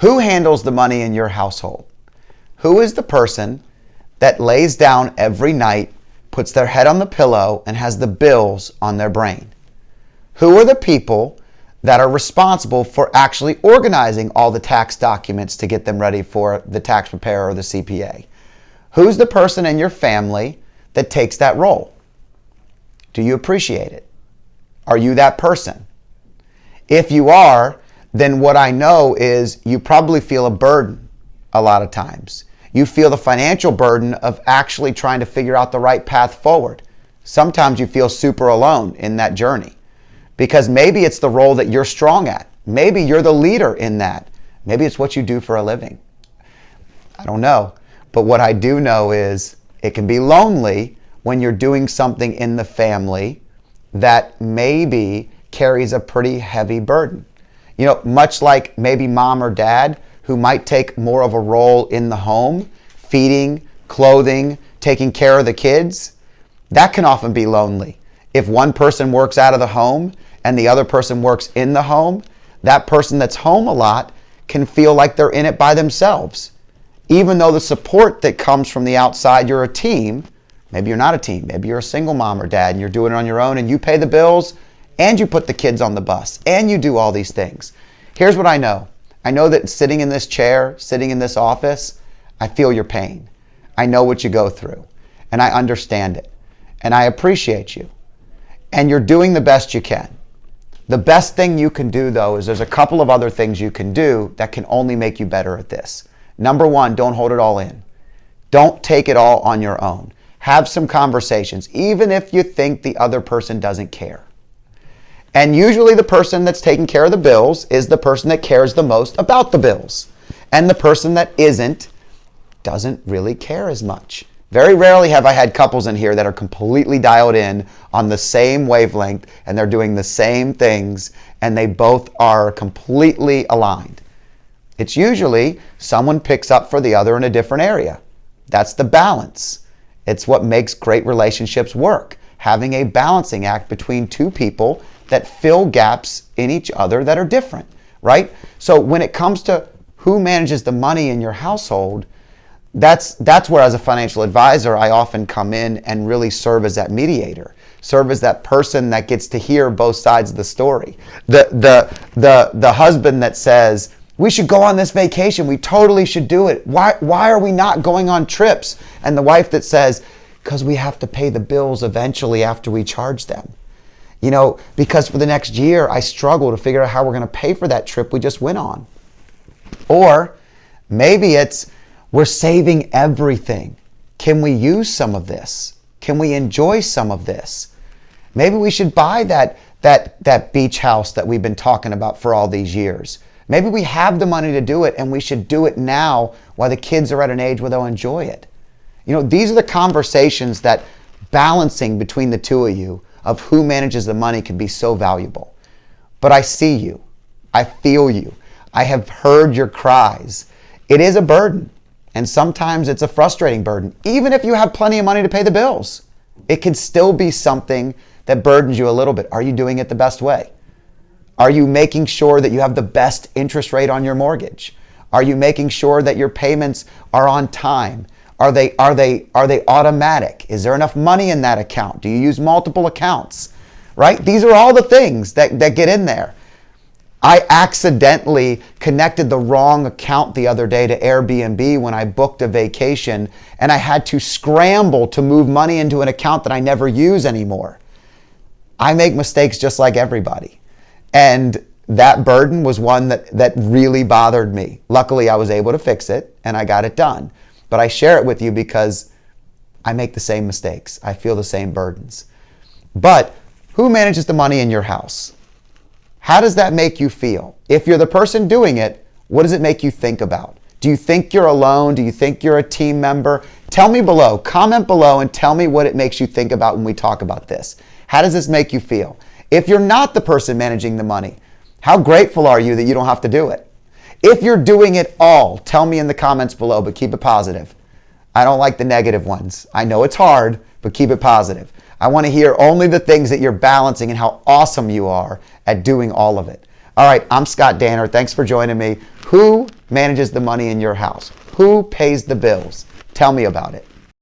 Who handles the money in your household? Who is the person that lays down every night, puts their head on the pillow, and has the bills on their brain? Who are the people that are responsible for actually organizing all the tax documents to get them ready for the tax preparer or the CPA? Who's the person in your family that takes that role? Do you appreciate it? Are you that person? If you are, then what I know is you probably feel a burden a lot of times. You feel the financial burden of actually trying to figure out the right path forward. Sometimes you feel super alone in that journey because maybe it's the role that you're strong at. Maybe you're the leader in that. Maybe it's what you do for a living. I don't know. But what I do know is it can be lonely when you're doing something in the family that maybe carries a pretty heavy burden. You know, much like maybe mom or dad who might take more of a role in the home, feeding, clothing, taking care of the kids, that can often be lonely. If one person works out of the home and the other person works in the home, that person that's home a lot can feel like they're in it by themselves. Even though the support that comes from the outside, you're a team. Maybe you're not a team. Maybe you're a single mom or dad and you're doing it on your own and you pay the bills and you put the kids on the bus and you do all these things. Here's what I know. I know that sitting in this chair, sitting in this office, I feel your pain. I know what you go through and I understand it and I appreciate you and you're doing the best you can. The best thing you can do though is there's a couple of other things you can do that can only make you better at this. Number one, don't hold it all in. Don't take it all on your own. Have some conversations, even if you think the other person doesn't care. And usually the person that's taking care of the bills is the person that cares the most about the bills. And the person that isn't doesn't really care as much. Very rarely have I had couples in here that are completely dialed in on the same wavelength and they're doing the same things and they both are completely aligned. It's usually someone picks up for the other in a different area. That's the balance. It's what makes great relationships work. Having a balancing act between two people that fill gaps in each other that are different, right? So when it comes to who manages the money in your household, that's where as a financial advisor, I often come in and really serve as that mediator, serve as that person that gets to hear both sides of the story. The husband that says, we should go on this vacation. We totally should do it. Why are we not going on trips? And the wife that says, because we have to pay the bills eventually after we charge them. You know, because for the next year, I struggle to figure out how we're going to pay for that trip we just went on. Or maybe it's, we're saving everything. Can we use some of this? Can we enjoy some of this? Maybe we should buy that beach house that we've been talking about for all these years. Maybe we have the money to do it and we should do it now while the kids are at an age where they'll enjoy it. You know, these are the conversations that balancing between the two of you of who manages the money can be so valuable. But I see you. I feel you. I have heard your cries. It is a burden. And sometimes it's a frustrating burden. Even if you have plenty of money to pay the bills, it can still be something that burdens you a little bit. Are you doing it the best way? Are you making sure that you have the best interest rate on your mortgage? Are you making sure that your payments are on time? Are they automatic? Is there enough money in that account? Do you use multiple accounts? Right? These are all the things that get in there. I accidentally connected the wrong account the other day to Airbnb when I booked a vacation, and I had to scramble to move money into an account that I never use anymore. I make mistakes just like everybody. And that burden was one that really bothered me. Luckily, I was able to fix it and I got it done. But I share it with you because I make the same mistakes. I feel the same burdens. But who manages the money in your house? How does that make you feel? If you're the person doing it, what does it make you think about? Do you think you're alone? Do you think you're a team member? Tell me below, comment below and tell me what it makes you think about when we talk about this. How does this make you feel? If you're not the person managing the money, how grateful are you that you don't have to do it? If you're doing it all, tell me in the comments below, but keep it positive. I don't like the negative ones. I know it's hard, but keep it positive. I want to hear only the things that you're balancing and how awesome you are at doing all of it. All right, I'm Scott Danner. Thanks for joining me. Who manages the money in your house? Who pays the bills? Tell me about it.